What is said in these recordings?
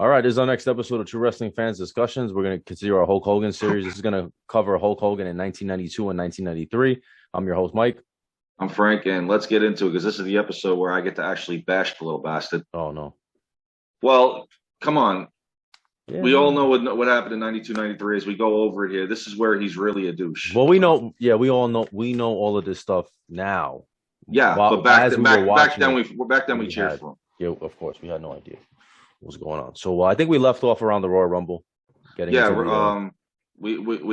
All right, this is our next episode of True Wrestling Fans Discussions. We're going to continue our Hulk Hogan series. This is going to cover Hulk Hogan in 1992 and 1993. I'm your host, Mike. I'm Frank, and let's get into it because this is the episode where I get to actually bash the little bastard. Oh, no. Well, come on. Yeah. We all know what happened in 92, 93 as we go over it here. This is where he's really a douche. Well, we know. Yeah, we know all of this stuff now. Yeah, but back then we cheered for him. Yeah, of course. We had no idea what was going on. So I think we left off around the Royal Rumble. We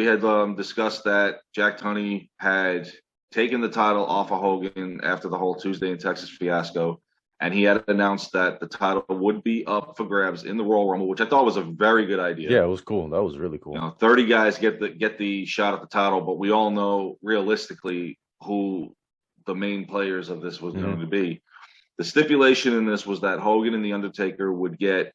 had discussed that Jack Tunney had taken the title off of Hogan after the whole Tuesday in Texas fiasco, and he had announced that the title would be up for grabs in the Royal Rumble, which I thought was a very good idea. Yeah, it was cool. That was really cool. 30 guys get the shot at the title, but we all know realistically who the main players of this was going to be. The stipulation in this was that Hogan and The Undertaker would get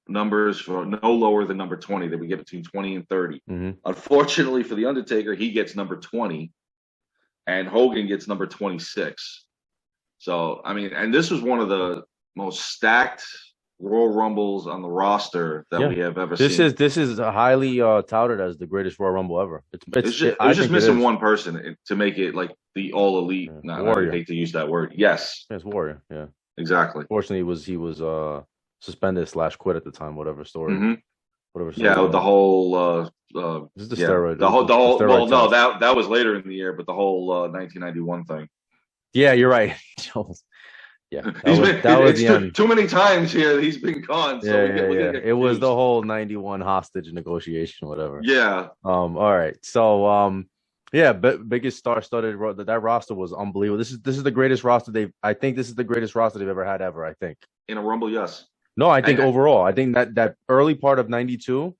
numbers for no lower than number 20. They would get between 20 and 30. Unfortunately for The Undertaker, he gets number 20, and Hogan gets number 26. So, I mean, and this was one of the most stacked Royal Rumbles on the roster that we have ever seen. This is highly touted as the greatest Royal Rumble ever. It's just missing one person to make it like the all elite. I hate to use that word. Yes, it's Warrior. Yeah, exactly. Fortunately, he was suspended / quit at the time. Whatever story. Whatever. Story the whole. This is the steroid. The whole. Well, no, that was later in the year, but the whole 1991 thing. Yeah, you're right. Yeah, too many times here. He's been gone. So it was the whole 91 hostage negotiation, whatever. Yeah. All right. So biggest star-studded. That roster was unbelievable. This is the greatest roster I think this is the greatest roster they've ever had ever. I think in a Rumble, yes. No, I think overall, I think that early part of 92.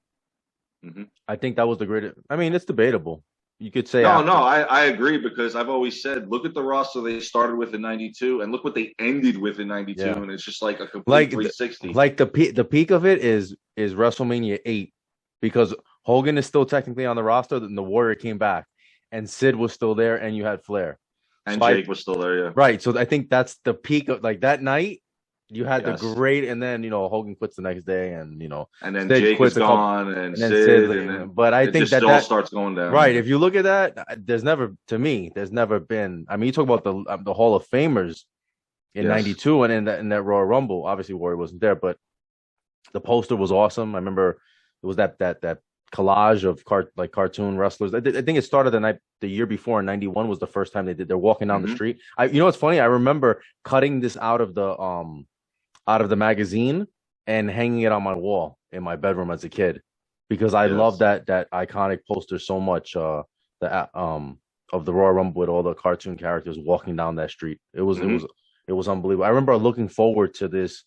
I think that was the greatest. I mean, it's debatable. You could say I agree because I've always said look at the roster they started with in 92 and look what they ended with in 92 and it's just like a complete 360. Like the peak of it is WrestleMania 8 because Hogan is still technically on the roster and the Warrior came back and Sid was still there and you had Flair. And Jake was still there, yeah. Right, so I think that's the peak of like that night. You had the great, and then Hogan quits the next day, and and then Jake was gone, and Sid, but I think that all starts going down. Right, if you look at that, there's never been. I mean, you talk about the Hall of Famers in '92, and in that Royal Rumble. Obviously, Warrior wasn't there, but the poster was awesome. I remember it was that collage of cartoon wrestlers. I think it started the year before in '91 was the first time they're walking down the street. What's funny? I remember cutting this out of the magazine and hanging it on my wall in my bedroom as a kid because I love that iconic poster so much. Of the Royal Rumble with all the cartoon characters walking down that street. It was unbelievable. I remember looking forward to this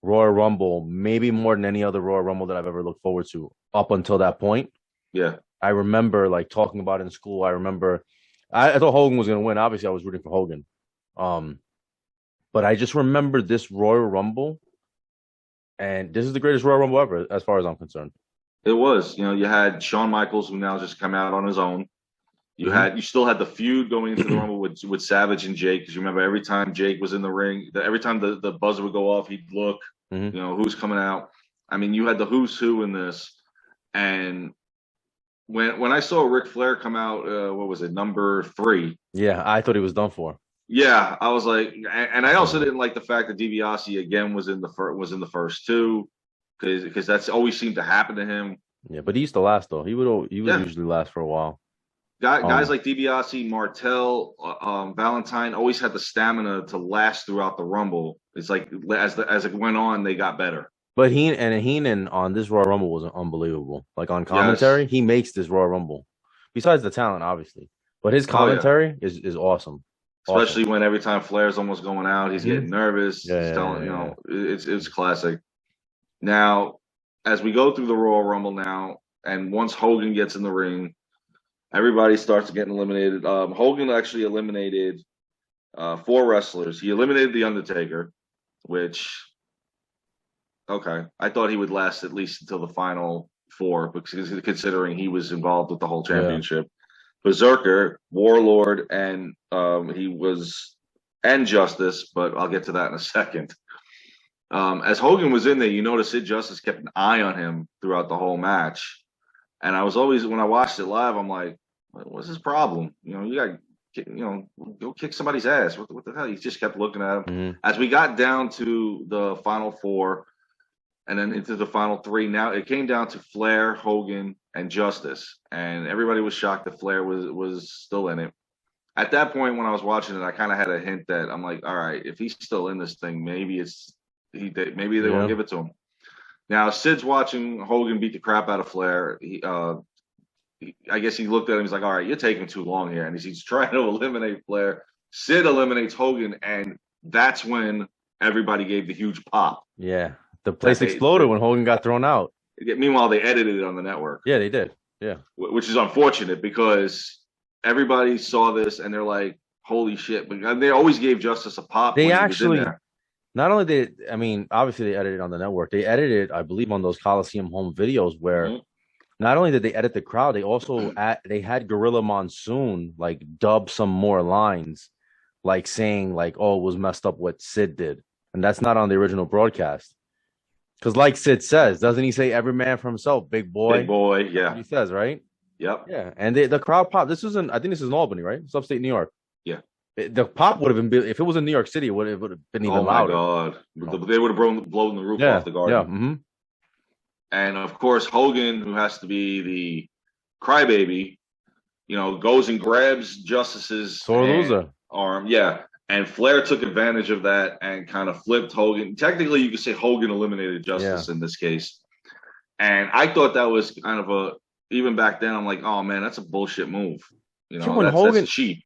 Royal Rumble maybe more than any other Royal Rumble that I've ever looked forward to up until that point. Yeah, I remember like talking about it in school. I remember I thought Hogan was going to win. Obviously, I was rooting for Hogan. But I just remember this Royal Rumble, and this is the greatest Royal Rumble ever, as far as I'm concerned. It was. You had Shawn Michaels, who now just come out on his own. You still had the feud going into the Rumble with Savage and Jake, because you remember every time Jake was in the ring, every time the buzzer would go off, he'd look, who's coming out. I mean, you had the who's who in this, and when I saw Ric Flair come out, what was it, number 3? Yeah, I thought he was done for. Yeah, I was like, and I also didn't like the fact that DiBiase again was in the first two, because that's always seemed to happen to him. Yeah, but he used to last though. He would usually last for a while. Guys like DiBiase, Martel, Valentine always had the stamina to last throughout the Rumble. It's like as it went on, they got better. But Heenan on this Royal Rumble was unbelievable. Like on commentary, he makes this Royal Rumble. Besides the talent, obviously, but his commentary is awesome. Especially when every time Flair's almost going out, he's getting nervous. It's classic. Now, as we go through the Royal Rumble now, and once Hogan gets in the ring, everybody starts getting eliminated. Hogan actually eliminated 4 wrestlers. He eliminated The Undertaker, which, okay, I thought he would last at least until the final 4, because considering he was involved with the whole championship. Berserker, Warlord, and Justice, but I'll get to that in a second. As Hogan was in there, you notice Sid Justice kept an eye on him throughout the whole match. And I was always, when I watched it live, I'm like, what's his problem? You got, go kick somebody's ass. What the hell? He just kept looking at him. Mm-hmm. As we got down to the final four and then into the final three, now it came down to Flair, Hogan, and Justice. And everybody was shocked that Flair was still in it. At that point, when I was watching it, I kind of had a hint that I'm like, all right, if he's still in this thing, maybe maybe they won't give it to him. Now, Sid's watching Hogan beat the crap out of Flair. I guess he looked at him. He's like, all right, you're taking too long here. And he's trying to eliminate Flair. Sid eliminates Hogan, and that's when everybody gave the huge pop. Yeah. The place exploded when Hogan got thrown out. Meanwhile, they edited it on the network. Yeah, they did. Yeah. Which is unfortunate because everybody saw this and they're like, holy shit. But they always gave Justice a pop. They actually, not only did, I mean, obviously they edited on the network. They edited, I believe, on those Coliseum home videos where not only did they edit the crowd, they also they had Gorilla Monsoon like dub some more lines, like saying like, "Oh, it was messed up what Sid did," and that's not on the original broadcast. Because, like Sid says, doesn't he say "every man for himself"? Big boy, big boy, yeah. He says, right? Yep. Yeah, and the crowd pop. This was I think this is in Albany, right? It's upstate New York. Yeah. The pop would have been if it was in New York City. It would have been even louder. Oh my God! They would have blown the roof off the Garden. Yeah. Mm-hmm. And of course, Hogan, who has to be the crybaby, goes and grabs Justice's arm. Yeah. And Flair took advantage of that and kind of flipped Hogan. Technically, you could say Hogan eliminated Justice in this case. And I thought that was kind of even back then, I'm like, oh man, that's a bullshit move. That's cheap.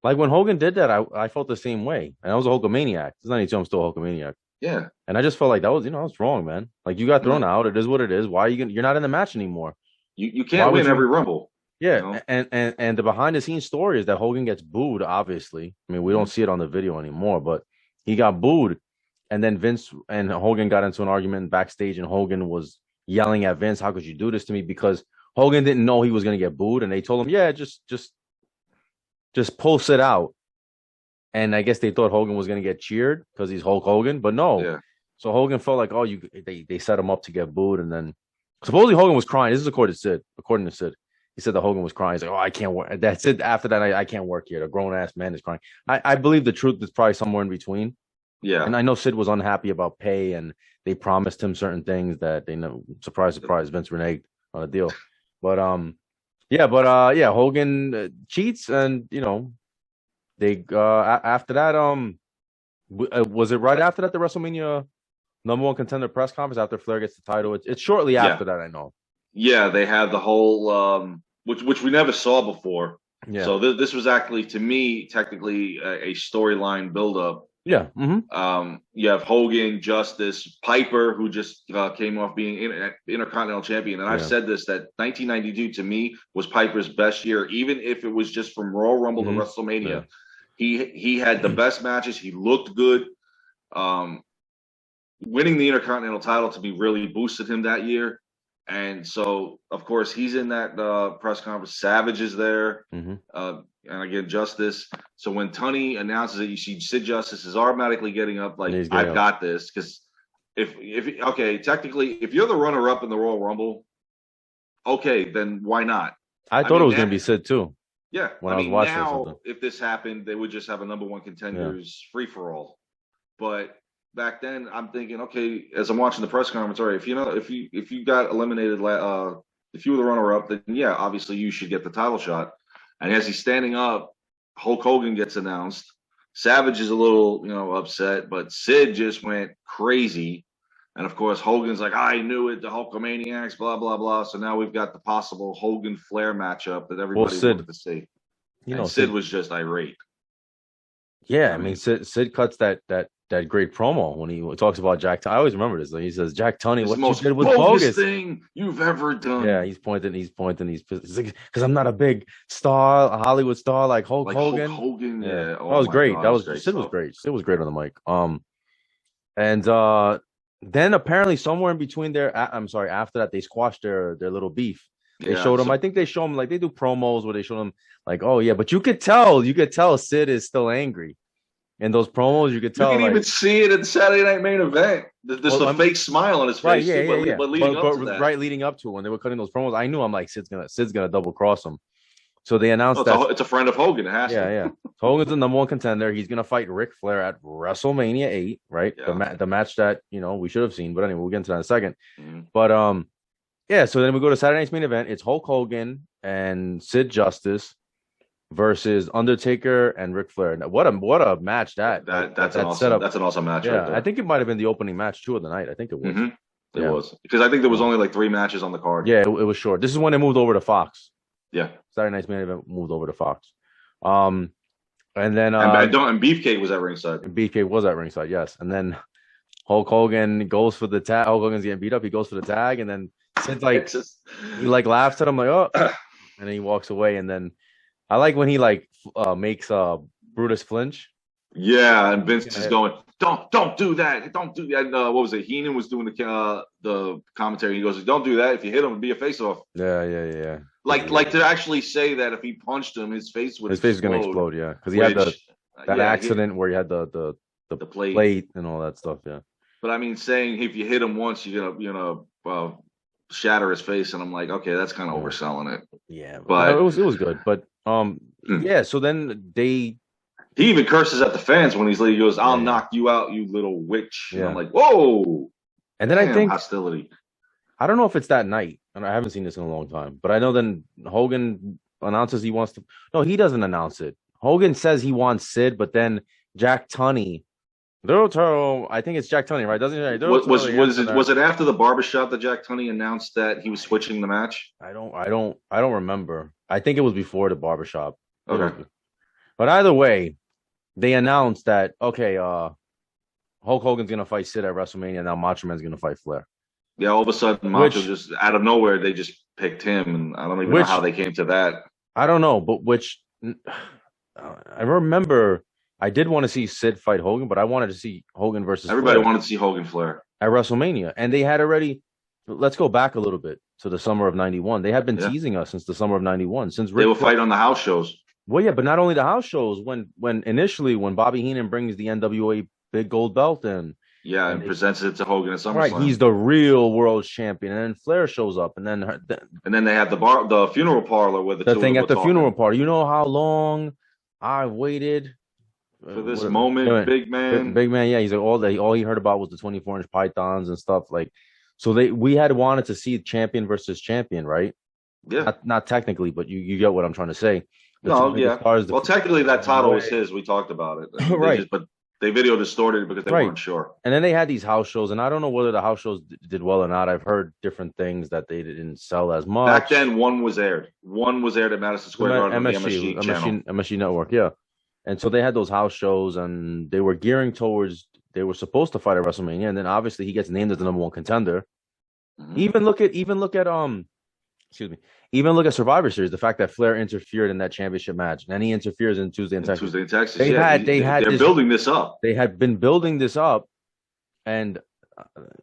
Like when Hogan did that, I felt the same way. And I was a Hulkamaniac. It's not even I'm still a Hulkamaniac. Yeah. And I just felt like that was, that's wrong, man. Like you got thrown out. It is what it is. Why are you're not in the match anymore? You can't win every Rumble. Yeah. And the behind the scenes story is that Hogan gets booed, obviously. I mean, we don't see it on the video anymore, but he got booed. And then Vince and Hogan got into an argument backstage, and Hogan was yelling at Vince, "How could you do this to me?" Because Hogan didn't know he was going to get booed. And they told him, yeah, just post it out. And I guess they thought Hogan was going to get cheered because he's Hulk Hogan, but no. Yeah. So Hogan felt like, they set him up to get booed, and then supposedly Hogan was crying. This is according to Sid. He said that Hogan was crying. He's like, "Oh, I can't work." That's it. After that, I can't work here. The grown ass man is crying. I believe the truth is probably somewhere in between. Yeah. And I know Sid was unhappy about pay, and they promised him certain things that they know. Surprise, Vince reneged on a deal. But Hogan cheats, and they after that was it right after that the WrestleMania #1 contender press conference after Flair gets the title? It's shortly after that, I know. Yeah, they have the whole which we never saw before. Yeah. So this was actually, to me, technically a storyline buildup. Yeah. Mm-hmm. You have Hogan, Justice, Piper, who just came off being Intercontinental Champion. And I've said this, that 1992 to me was Piper's best year, even if it was just from Royal Rumble to WrestleMania. Yeah. He had the best matches. He looked good. Winning the Intercontinental title to me really boosted him that year. And so, of course, he's in that press conference. Savage is there. Mm-hmm. And again, Justice. So when Tunney announces it, you see Sid Justice is automatically getting up like, I've got this. Because technically, if you're the runner-up in the Royal Rumble, okay, then why not? I thought it was going to be Sid too. Yeah. When I was watching now, if this happened, they would just have a #1 contenders free-for-all. But back then, I'm thinking, okay, as I'm watching the press conference, all right, if you got eliminated, if you were the runner-up, then yeah, obviously you should get the title shot. And as he's standing up, Hulk Hogan gets announced. Savage is a little, upset, but Sid just went crazy. And of course, Hogan's like, I knew it, the Hulkamaniacs, blah, blah, blah. So now we've got the possible Hogan-Flair matchup that everybody wanted to see. Sid was just irate. Yeah, I mean, Sid cuts that great promo when he talks about Jack. I always remember this. He says, "Jack Tunney, what you did was bogus thing you've ever done." Yeah, he's pointing. He's like, because I'm not a big star, a Hollywood star like Hulk Hogan. Hulk Hogan, yeah. Oh, that was great. Sid was great. Sid was great on the mic. And then apparently somewhere in between there, after that they squashed their little beef. They showed him. I think they show him like they do promos where they show him like, oh yeah, but you could tell Sid is still angry. in those promos, you could You tell. can even see it in Saturday Night Main Event. There's the fake smile on his face. Right, yeah. But leading up to that, right leading up to when they were cutting those promos, I knew I'm like Sid's gonna double cross him. So they announced that it's a friend of Hogan. It has to. Yeah. Hogan's the number one contender. He's gonna fight Ric Flair at WrestleMania 8, right? Yeah. The match that we should have seen, but anyway, we'll get into that in a second. Mm-hmm. But yeah. So then we go to Saturday night's main event. It's Hulk Hogan and Sid Justice versus Undertaker and Ric Flair. Now, what a match that's an awesome match. Yeah, right there. I think it might have been the opening match too of the night. I think it was. Mm-hmm. It was because I think there was only like 3 matches on the card. Yeah, it was short. This is when they moved over to Fox. Yeah, Saturday night's main event moved over to Fox. And then and Beefcake was at ringside. Beefcake was at ringside, yes. And then Hulk Hogan goes for the tag. Hulk Hogan's getting beat up. He goes for the tag, and then Sid's like he like laughs at him like and then he walks away. And then I like when he makes Brutus flinch. Yeah, and Vince is going, don't do that, don't do that. And, what was it? Heenan was doing the commentary. He goes, don't do that. If you hit him, it'll be a face off. Yeah. Like to actually say that if he punched him, his face would. His face is gonna explode. Yeah, because he had that accident where he had the plate and all that stuff. Yeah. But I mean, saying if you hit him once, you're gonna shatter his face, and I'm like, okay, that's kind of overselling it. Yeah, but it was good. But yeah. So then he even curses at the fans when he goes, "I'll knock you out, you little witch." And I'm like, whoa. And then I think hostility. I don't know if it's that night, and I haven't seen this in a long time. But I know then Hogan announces he wants to. No, he doesn't announce it. Hogan says he wants Sid, but then Jack Tunney. I think it's Jack Tunney, right? Doesn't he? Was it after the barbershop that Jack Tunney announced that he was switching the match? I don't remember. I think it was before the barbershop. Okay. But either way, they announced that Hulk Hogan's gonna fight Sid at WrestleMania. Now Macho Man's gonna fight Flair. Yeah, all of a sudden Macho just out of nowhere they just picked him, and I don't even know how they came to that. I don't know, but I remember. I did want to see Sid fight Hogan, but I wanted to see Hogan versus Everybody Flair wanted to see Hogan Flair at WrestleMania. And they had already, let's go back a little bit to the summer of 91. They had been teasing us since the summer of 91. Since they were fighting on the house shows. Well, yeah, but not only the house shows. When initially Bobby Heenan brings the NWA big gold belt in. Yeah, and presents it to Hogan at SummerSlam. Right, he's the real world champion. And then Flair shows up. And then they had the funeral parlor with the thing at the funeral party. You know how long I waited for this moment, big man. Big man, yeah. He's like all he heard about was the 24-inch pythons and stuff. Like, so we had wanted to see champion versus champion, right? Yeah. Not technically, but you get what I'm trying to say. Well, technically that title was his. We talked about it. Right. But they video distorted it because they weren't sure. And then they had these house shows, and I don't know whether the house shows did well or not. I've heard different things that they didn't sell as much. Back then, one was aired. One was aired at Madison Square Garden on the MSG channel. MSG Network, yeah. And so they had those house shows, and they were gearing towards. They were supposed to fight at WrestleMania, and then obviously he gets named as the number one contender. Mm-hmm. Even look at Survivor Series. The fact that Flair interfered in that championship match, and then he interferes in Tuesday in Texas. They're building this up. They had been building this up, and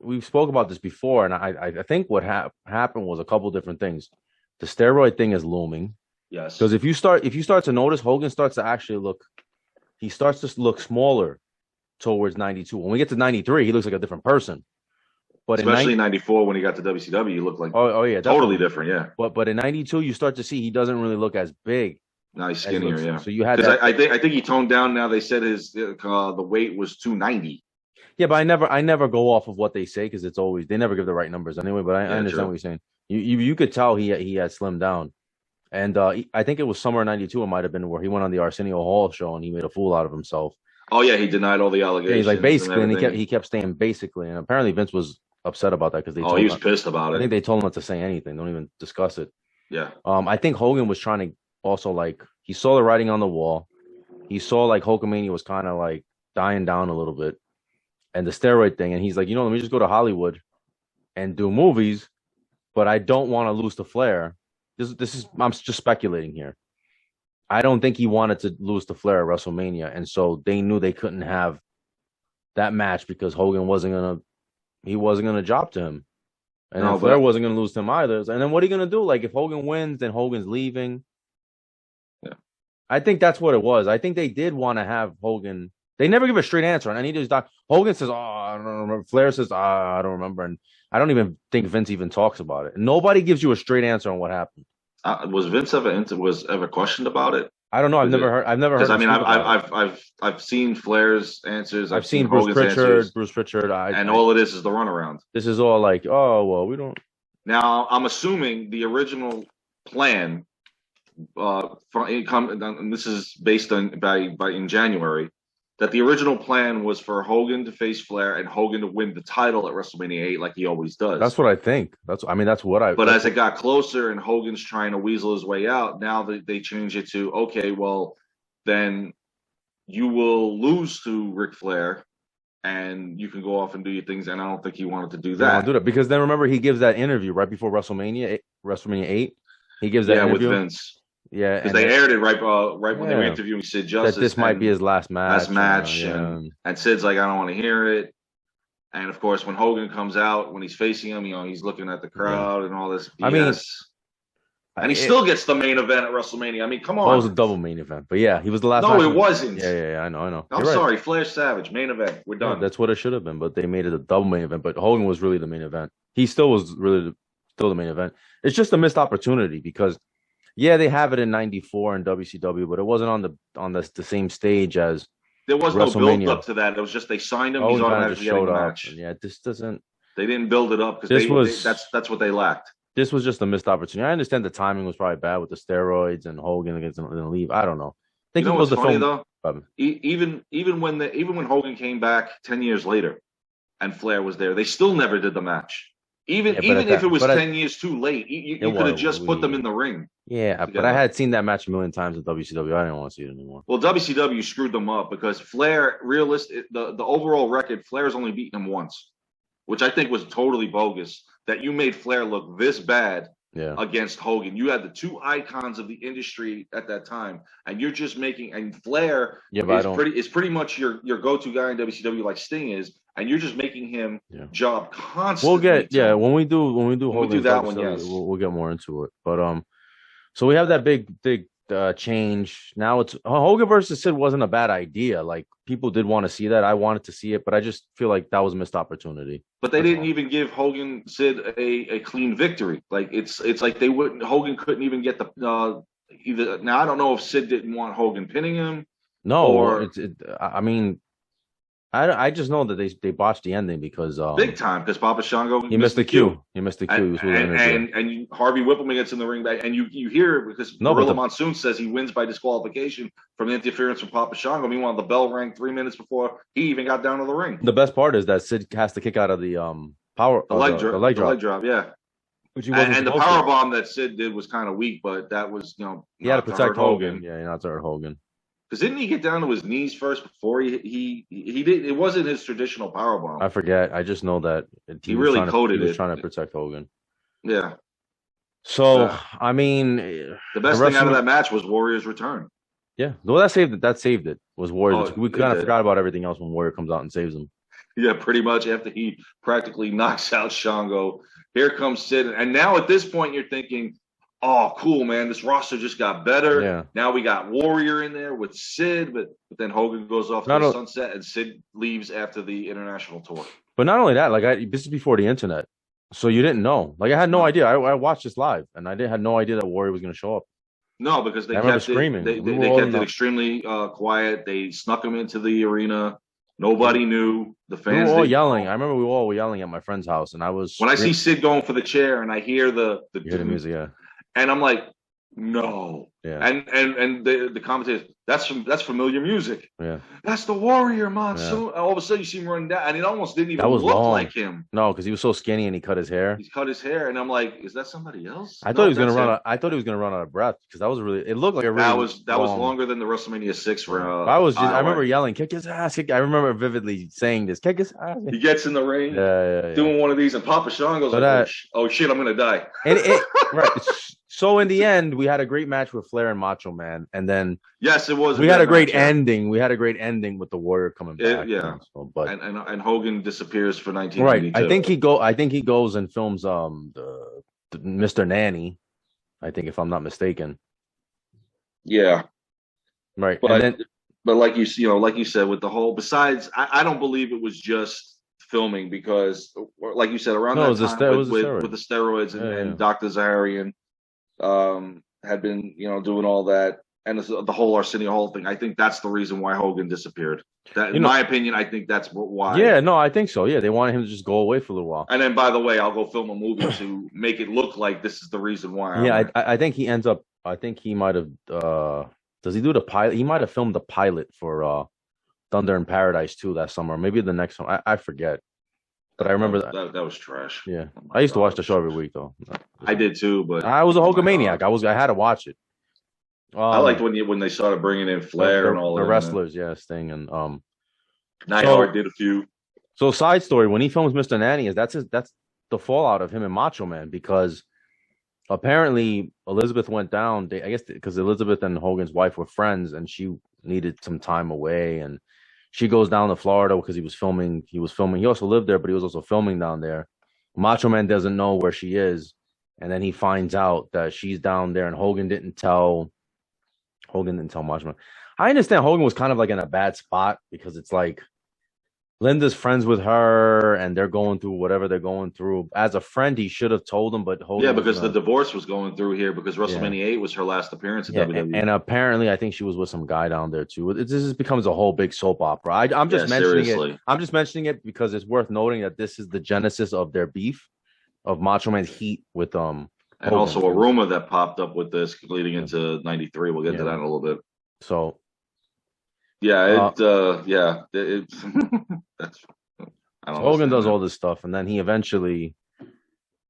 we've spoke about this before. And I think what happened was a couple different things. The steroid thing is looming. Yes. Because if you start to notice, Hogan starts to actually look smaller towards 92. When we get to 93, he looks like a different person. But especially in 94, when he got to WCW, he looked like yeah, totally different. Yeah. But in 92, you start to see he doesn't really look as big. Now he's skinnier. Yeah. So you had I think he toned down. Now they said his the weight was 290. Yeah, but I never go off of what they say because it's always they never give the right numbers anyway. But I understand what you're saying. You could tell he had slimmed down. And I think it was summer '92. It might have been where he went on the Arsenio Hall show and he made a fool out of himself. Oh yeah, he denied all the allegations. Yeah, he's like basically, and he kept saying basically, and apparently Vince was upset about that because he was pissed about it. I think they told him not to say anything. Don't even discuss it. Yeah. I think Hogan was trying to also he saw the writing on the wall. He saw Hulkamania was kind of dying down a little bit, and the steroid thing, and he's like, let me just go to Hollywood and do movies, but I don't want to lose to Flair. This is I'm just speculating here. I don't think he wanted to lose to Flair at WrestleMania, and so they knew they couldn't have that match because Hogan wasn't gonna drop to him, and Flair wasn't gonna lose to him either. And then what are you gonna do? If Hogan wins, then Hogan's leaving. Yeah, I think that's what it was. I think they did want to have Hogan They never give a straight answer on any of these doc. Hogan says, "Oh, I don't remember." Flair says, "I don't remember," and I don't even think Vince even talks about it. Nobody gives you a straight answer on what happened. Was Vince ever questioned about it? I don't know. I've never heard. Because I mean, I've seen Flair's answers. I've seen Bruce Pritchard. And all it is the runaround. This is all like, oh well, we don't. Now I'm assuming the original plan, and this is based on by in January, that the original plan was for Hogan to face Flair and Hogan to win the title at WrestleMania 8 like he always does. That's what I think. That's what I. But as it got closer and Hogan's trying to weasel his way out, now they change it to, okay, well, then you will lose to Ric Flair and you can go off and do your things. And I don't think he wanted to do that. Do that because then remember he gives that interview right before WrestleMania 8. He gives that interview with Vince. Yeah, because they aired it right when they were interviewing Sid Justice. That this might be his last match. And Sid's like, I don't want to hear it. And of course, when Hogan comes out, when he's facing him, he's looking at the crowd and all this BS. I mean, and he still gets the main event at WrestleMania. I mean, come on. It was a double main event, but yeah, he was the last. No, it wasn't. Yeah, I know. I'm sorry, Flash Savage main event. We're done. That's what it should have been, but they made it a double main event. But Hogan was really the main event. He still was really still the main event. It's just a missed opportunity because. Yeah, they have it in '94 in WCW, but it wasn't on the same stage as there was no build up to that. It was just they signed him. He's automatically getting the match. Yeah, this doesn't. They didn't build it up because that's what they lacked. This was just a missed opportunity. I understand the timing was probably bad with the steroids and Hogan against the leave. I don't know. I think what's funny though? Even when Hogan came back 10 years later, and Flair was there, they still never did the match. Even if it was 10 years too late, you could have just put them in the ring. Yeah, together. But I had seen that match a million times at WCW. I didn't want to see it anymore. Well, WCW screwed them up because Flair, the overall record, Flair's only beaten him once, which I think was totally bogus. That you made Flair look this bad against Hogan. You had the two icons of the industry at that time, and you're just and Flair is pretty much your go-to guy in WCW, like Sting is. And you're just making him job constantly. When we do Hogan, that one, yes. We'll get more into it. But so we have that big change. Now it's Hogan versus Sid wasn't a bad idea. Like people did want to see that. I wanted to see it, but I just feel like that was a missed opportunity. But they didn't even give Sid a clean victory. Like it's like they wouldn't. Hogan couldn't even get the either. Now I don't know if Sid didn't want Hogan pinning him. No, I mean. I just know that they botched the ending because big time because Papa Shango he missed the cue. He missed the cue. And Harvey Whippleman gets in the ring back, and you hear it because Gorilla Monsoon says he wins by disqualification from the interference from Papa Shango. Meanwhile, the bell rang 3 minutes before he even got down to the ring. The best part is that Sid has to kick out of the leg drop. Yeah. And the power bomb that Sid did was kind of weak, but that was he had to protect Hogan. Yeah, not to hurt Hogan. Because didn't he get down to his knees first before he did? It wasn't his traditional powerbomb. I forget. I just know that he really coded it. He was trying to protect Hogan. Yeah. So I mean, the best thing out of that match was Warrior's return. Yeah, well, that saved it. Was Warrior? We kind of forgot about everything else when Warrior comes out and saves him. Yeah, pretty much after he practically knocks out Shango. Here comes Sid, and now at this point you're thinking, oh, cool, man. This roster just got better. Yeah. Now we got Warrior in there with Sid, but then Hogan goes off to the sunset and Sid leaves after the international tour. But not only that, this is before the internet. So you didn't know. Like, I had no idea. I watched this live, and I had no idea that Warrior was going to show up. No, because they kept screaming. They kept it extremely quiet. They snuck him into the arena. Nobody knew. The fans we were all yelling. I remember we all were yelling at my friend's house, and I was when I see Sid going for the chair, and I hear the music, yeah. And I'm like, no. Yeah. And the commentators, that's familiar music. Yeah. That's the Warrior Monsoon. Yeah. All of a sudden you see him running down, and it almost didn't even look like him. No, because he was so skinny and he cut his hair. He's cut his hair, and I'm like, is that somebody else? I thought he was gonna run. I thought he was gonna run out of breath because that was really. It looked like a really. That was longer than the WrestleMania 6 for. I remember yelling, "Kick his ass!" I remember vividly saying this, "Kick his ass!" He gets in the ring, doing one of these, and Papa Shango's like, "Oh shit, I'm gonna die." And right. So in the end, we had a great match with Flair and Macho Man, and then yes, it was. We had a great ending. We had a great ending with the Warrior coming back. But and Hogan disappears for 1992. Right. I think he goes and films the Mr. Nanny. I think if I'm not mistaken. Yeah. Right. But but like like you said, with the whole. Besides, I don't believe it was just filming because, like you said, around No, it that was time it was a with steroid. the steroids Yeah. and Dr. Zaharian had been doing all that, and the whole Arsenio Hall thing. I think that's the reason why Hogan disappeared. That, You in know, my opinion, I think that's why. yeah, no, I think so. Yeah, they wanted him to just go away for a little while. And then, by the way, I'll go film a movie to make it look like this is the reason why I Yeah, went. I think he ends up. I think he might have. Does he do the pilot? He might have filmed the pilot for Thunder in Paradise too that summer. Maybe the next one. I forget. But I remember that. That was trash. Yeah, Oh my I used to watch God. the show every week though. I did too, but I was a oh my Hulkamaniac. God. I had to watch it. I liked when they started bringing in Flair and all The that. wrestlers, yeah, Sting and Neidhart did a few. So side story, when he films Mr. Nanny, that's the fallout of him and Macho Man because apparently Elizabeth went down. I guess because Elizabeth and Hogan's wife were friends, and she needed some time away, and she goes down to Florida because he was filming. He was filming. He also lived there, but he was also filming down there. Macho Man doesn't know where she is, and then he finds out that she's down there, and Hogan didn't tell. Hogan didn't tell Macho Man. I understand Hogan was kind of like in a bad spot because it's like Linda's friends with her and they're going through whatever they're going through. As a friend, he should have told him, but Hogan because the divorce was going through here because yeah. WrestleMania 8 was her last appearance in WWE. And apparently I think she was with some guy down there too. This just becomes a whole big soap opera. I'm just mentioning seriously. it. I'm just mentioning it because it's worth noting that this is the genesis of their beef, of Macho Man's heat with and Hogan. Also a rumor that popped up with this leading into '93. We'll get to that in a little bit. So yeah, it's that's Hogan does all this stuff, and then he eventually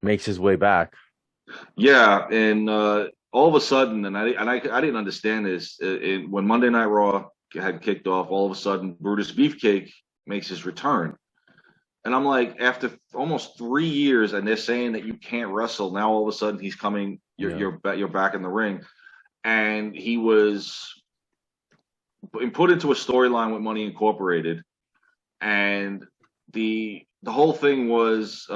makes his way back. Yeah, and all of a sudden, and I didn't understand this when Monday Night Raw had kicked off. All of a sudden, Brutus Beefcake makes his return, and I'm like, after almost 3 years, and they're saying that you can't wrestle. Now all of a sudden, he's coming. You're back in the ring, and he was put into a storyline with Money Incorporated, and the whole thing was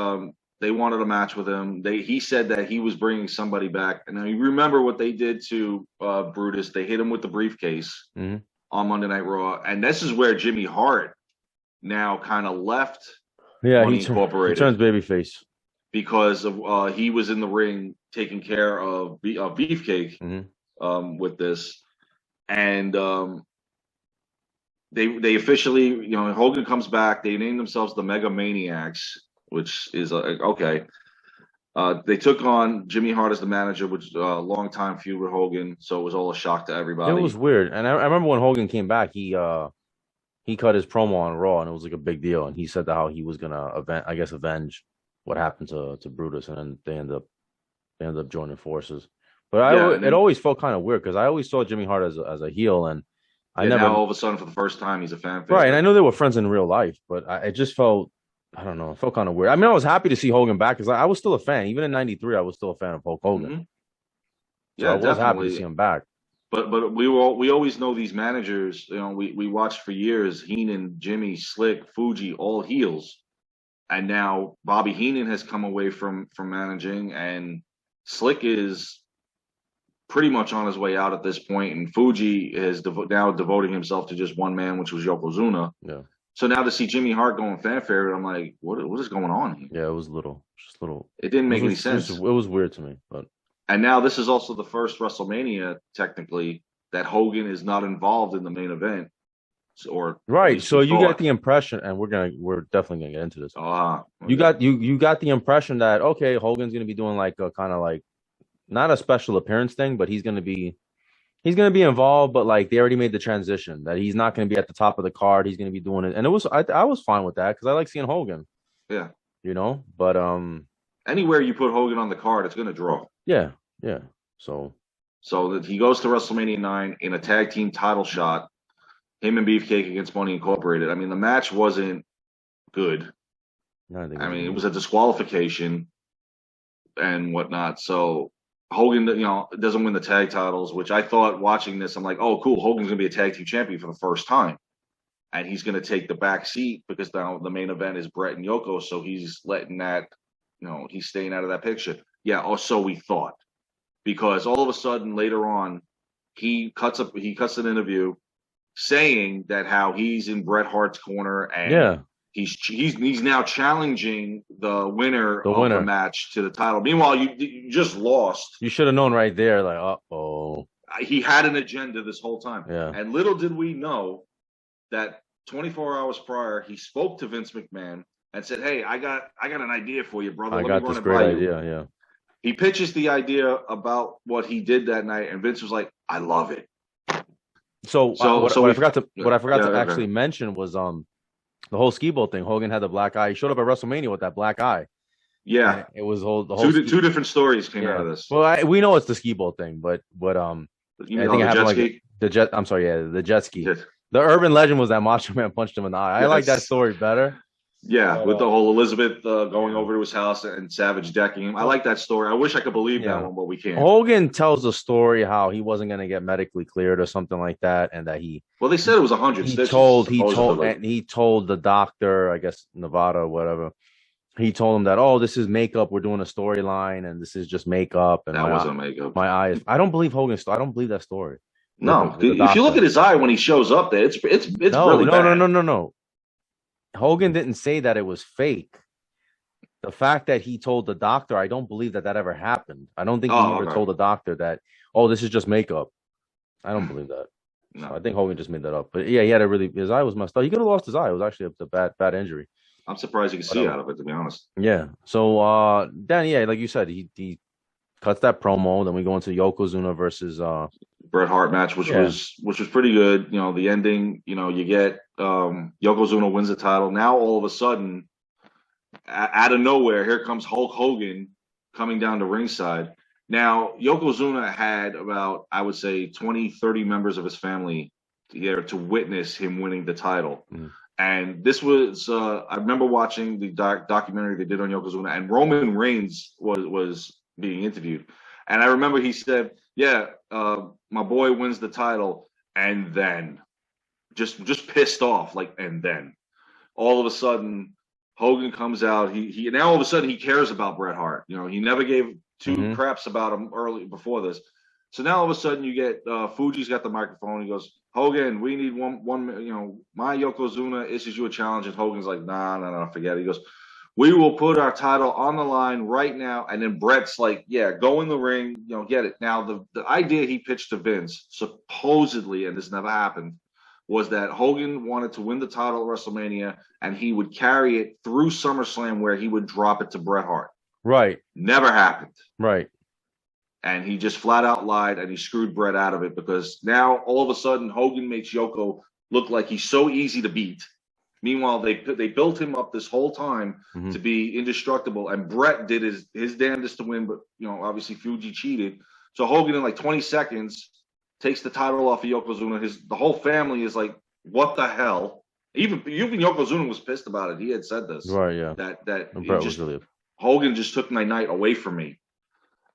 they wanted a match with him. He said that he was bringing somebody back, and you remember what they did to Brutus? They hit him with the briefcase on Monday Night Raw, and this is where Jimmy Hart now kind of left. Yeah, Money Incorporated. He turns babyface because of he was in the ring taking care of Beefcake with this, and they officially, Hogan comes back. They named themselves the Mega Maniacs, which is okay. They took on Jimmy Hart as the manager, which is a long-time feud with Hogan, so it was all a shock to everybody. It was weird, and I remember when Hogan came back, he cut his promo on Raw, and it was like a big deal. And he said that how he was gonna avenge what happened to Brutus, and then they ended up joining forces. But it always felt kind of weird because I always saw Jimmy Hart as a heel, and I never. Now all of a sudden, for the first time, he's a fan favorite. Right, and I know they were friends in real life, but it just felt, I don't know, it felt kind of weird. I mean, I was happy to see Hogan back because I was still a fan. Even in '93, I was still a fan of Hulk Hogan. So I was happy to see him back. But we always know these managers. We watched for years. Heenan, Jimmy, Slick, Fuji, all heels, and now Bobby Heenan has come away from managing, and Slick is pretty much on his way out at this point, and Fuji is now devoting himself to just one man, which was Yokozuna. Yeah. So now to see Jimmy Hart going fan favorite, I'm like, what is going on here? Yeah, it was just little. It didn't make any sense. It was weird to me, but. And now this is also the first WrestleMania, technically, that Hogan is not involved in the main event. Right. So you get the impression, and we're definitely gonna get into this. Okay. You got the impression that okay, Hogan's gonna be doing like a kind of like not a special appearance thing, but he's gonna be involved, but like they already made the transition that he's not gonna be at the top of the card. He's gonna be doing it, and I was fine with that because I like seeing Hogan. Yeah. But anywhere you put Hogan on the card, it's gonna draw. Yeah. So that he goes to WrestleMania 9 in a tag team title shot, him and Beefcake against Money Incorporated. I mean, the match wasn't good. It was a disqualification and whatnot. So Hogan, doesn't win the tag titles, which I thought watching this, I'm like, oh, cool. Hogan's going to be a tag team champion for the first time. And he's going to take the back seat because now the main event is Brett and Yoko. So he's letting that, he's staying out of that picture. Yeah. Or so we thought, because all of a sudden later on, he cuts an interview saying that how he's in Bret Hart's corner and he's now challenging the winner of the match to the title. Meanwhile, you just lost. You should have known right there, like, uh-oh. He had an agenda this whole time. Yeah. And little did we know that 24 hours prior, he spoke to Vince McMahon and said, "Hey, I got an idea for you, brother. I got this great idea." Yeah. He pitches the idea about what he did that night, and Vince was like, "I love it." What I forgot to actually mention was the whole Ski-Ball thing. Hogan had the black eye. He showed up at WrestleMania with that black eye. Yeah, and it was the whole two different stories came out of this. Well, we know it's the Ski-Ball thing, but I think it happened like the jet. I'm sorry, the jet ski. Yes. The urban legend was that Macho Man punched him in the eye. I like that story better. Yeah, with the whole Elizabeth going over to his house and Savage decking him. I like that story. I wish I could believe that one, but we can't. Hogan tells the story how he wasn't going to get medically cleared or something like that, and that well, they said it was 100 stitches. He told the doctor, I guess Nevada or whatever. He told him that, this is makeup. We're doing a storyline, and this is just makeup. And that wasn't makeup. My eye is. I don't believe Hogan's. I don't believe that story. No, if you look at his eye when he shows up there, it's really bad. No. Hogan didn't say that it was fake. The fact that he told the doctor, I don't believe that ever happened. I don't think he ever told the doctor that, this is just makeup. I don't believe that. No. So I think Hogan just made that up. But yeah, he had his eye was messed up. He could have lost his eye. It was actually a bad injury. I'm surprised you can see out of it, to be honest. Yeah. So then, like you said, he cuts that promo. Then we go into Yokozuna versus Bret Hart match, which was pretty good. The ending. You get Yokozuna wins the title. Now all of a sudden, out of nowhere, here comes Hulk Hogan coming down to ringside. Now Yokozuna had about, I would say, 20, 30 members of his family there to witness him winning the title. Mm. And this was, I remember watching the documentary they did on Yokozuna, and Roman Reigns was being interviewed. And I remember he said, my boy wins the title, and then just pissed off, like, and then all of a sudden Hogan comes out. He now all of a sudden he cares about Bret Hart. He never gave two craps about him early before this. So now all of a sudden you get Fuji's got the microphone. He goes, "Hogan, we need one. My Yokozuna issues you a challenge," and Hogan's like, "No, forget it." He goes, "We will put our title on the line right now." And then Bret's like, "Go in the ring, get it." Now, the idea he pitched to Vince, supposedly, and this never happened, was that Hogan wanted to win the title at WrestleMania, and he would carry it through SummerSlam where he would drop it to Bret Hart. Right. Never happened. Right. And he just flat out lied, and he screwed Bret out of it, because now all of a sudden Hogan makes Yoko look like he's so easy to beat. Meanwhile, they built him up this whole time to be indestructible, and Bret did his damnedest to win, but obviously Fuji cheated. So Hogan in like 20 seconds takes the title off of Yokozuna. The whole family is like, "What the hell?" Even Yokozuna was pissed about it. He had said this, right? Yeah, that Hogan just took my night away from me.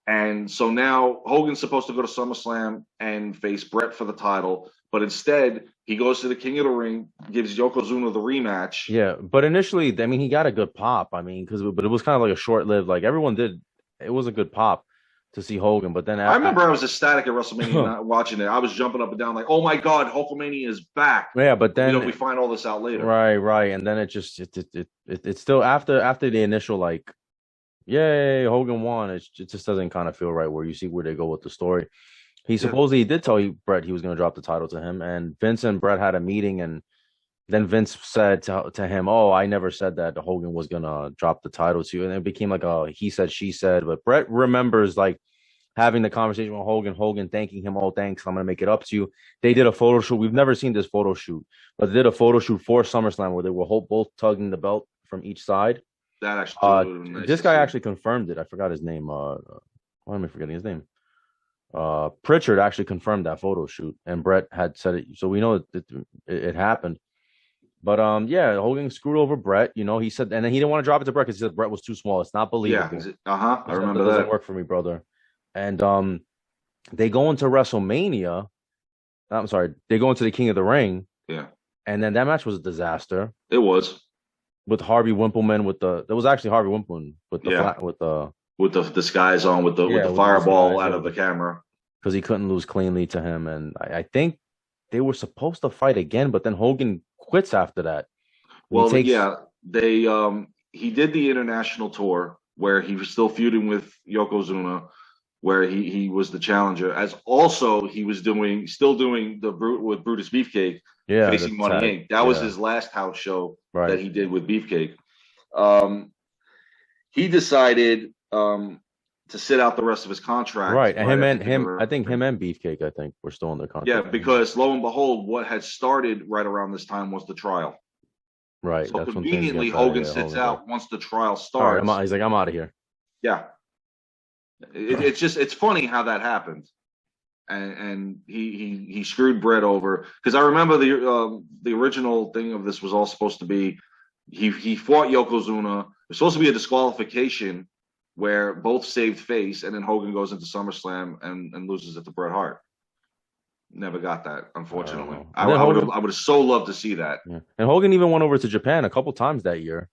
And so now Hogan's supposed to go to SummerSlam and face Bret for the title, but instead he goes to the King of the Ring, gives Yokozuna the rematch. Yeah, but initially, he got a good pop. But it was kind of like a short-lived. Like everyone did, it was a good pop to see Hogan. But then I remember I was ecstatic at WrestleMania watching it. I was jumping up and down like, "Oh my God, Hulkamania is back!" Yeah, but then we find all this out later. Right, and then it's still after the initial like, "Yay, Hogan won." It just doesn't kind of feel right where you see where they go with the story. He supposedly did tell Bret he was going to drop the title to him, and Vince and Bret had a meeting, and then Vince said to him, "Oh, I never said that Hogan was going to drop the title to you," and it became like a he said, she said. But Bret remembers like having the conversation with Hogan thanking him, "Oh, thanks, I'm going to make it up to you." They did a photo shoot. We've never seen this photo shoot, but they did a photo shoot for SummerSlam where they were both tugging the belt from each side. That actually nice this guy actually confirmed it. I forgot his name. Why am I forgetting his name? Pritchard actually confirmed that photo shoot, and Bret had said it, so we know it happened. But Hogan screwed over Bret. He said, and then he didn't want to drop it to Bret because he said Bret was too small. It's not believable. Yeah, I remember that. Doesn't work for me, brother. And they go into WrestleMania. I'm sorry, they go into the King of the Ring. Yeah, and then that match was a disaster. It was. With Harvey Wimpleman there was actually Harvey Wimpleman with the disguise on with the fireball out of the camera, because he couldn't lose cleanly to him, and I think they were supposed to fight again, but then Hogan quits after that. Well, yeah, they he did the international tour where he was still feuding with Yokozuna, where he was the challenger. As also he was still doing the with Brutus Beefcake, facing Money Inc. That was his last house show that he did with Beefcake. He decided to sit out the rest of his contract. Right, and I think him and Beefcake, I think, were still in their contract. Yeah, because lo and behold, what had started right around this time was the trial. Right. So conveniently, Hogan sits out once the trial starts. Right, he's like, I'm out of here. Yeah. It's funny how that happened, and he screwed Brett over, because I remember the original thing of this was all supposed to be he fought Yokozuna. There's supposed to be a disqualification where both saved face, and then Hogan goes into SummerSlam and loses it to Bret Hart. Never got that, unfortunately. I would have so loved to see that. Yeah. And Hogan even went over to Japan a couple times that year.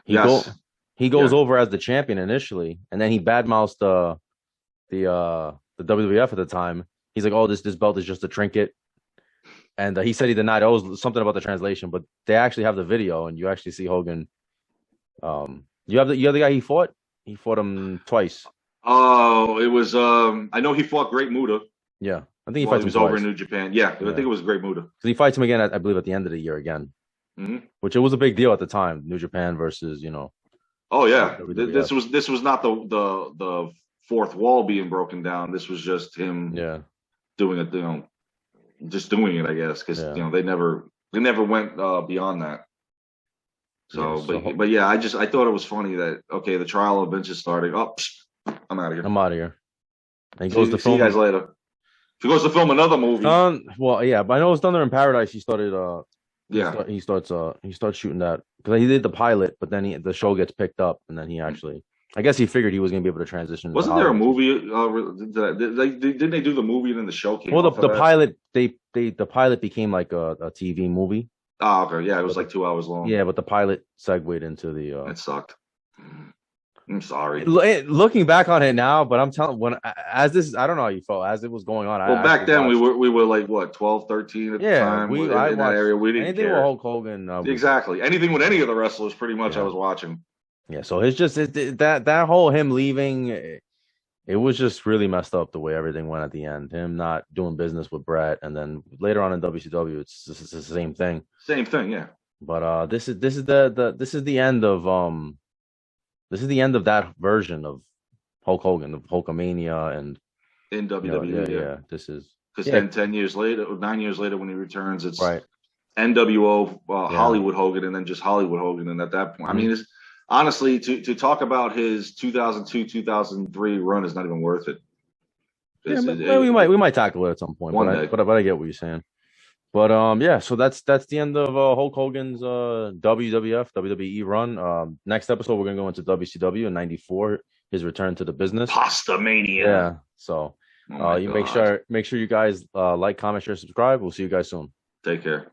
He goes over as the champion initially, and then he badmouths the WWF at the time. He's like, "Oh, this belt is just a trinket," and he said he denied. It was something about the translation, but they actually have the video, and you actually see Hogan. You have the guy he fought. He fought him twice. Oh, it was I know he fought Great Muta. Yeah, I think he fights him twice. Over in New Japan. Yeah, I think it was Great Muta. Because he fights him again, I believe, at the end of the year again, which it was a big deal at the time. New Japan versus Oh yeah, this was not the fourth wall being broken down. This was just him. Doing it. Just doing it, I guess, because they never went beyond that. So, but yeah, I thought it was funny that the trial event just started. Oh, I'm out of here. I'm out of here. And he goes to film. See you guys later. If he goes to film another movie. Well, yeah, but I know it's Thunder in Paradise. He started. He starts shooting that, because he did the pilot, but then the show gets picked up, and then he actually. I guess he figured he was going to be able to transition. Wasn't there a movie? Didn't they do the movie and then the show came? Well, the pilot the pilot became like a TV movie. Oh, okay, yeah, it was like 2 hours long. Yeah, but the pilot segued into the. It sucked. I'm sorry. Looking back on it now, but I'm telling I don't know how you felt as it was going on. Well, back then we were like what 12, 13 at the time. In that area, we didn't anything care. with Hulk Hogan. Exactly, anything with any of the wrestlers, pretty much. I was watching. Yeah, so it's just that whole him leaving, it was just really messed up the way everything went at the end. Him not doing business with Brett, and then later on in WCW, it's the same thing. Same thing, yeah. But this is the end of that version of Hulk Hogan, of Hulkamania, and in WWE. Yeah. This is because then 10 years later, 9 years later, when he returns, it's right. NWO Hollywood Hogan, and then just Hollywood Hogan, and at that point, I mean, it's. Honestly, to talk about his 2002-2003 run is not even worth it. We might tackle it at some point. But I get what you're saying. But so that's the end of Hulk Hogan's WWE run. Next episode we're gonna go into WCW in '94, his return to the business. Pasta Mania. Yeah. So you make sure you guys like, comment, share, subscribe. We'll see you guys soon. Take care.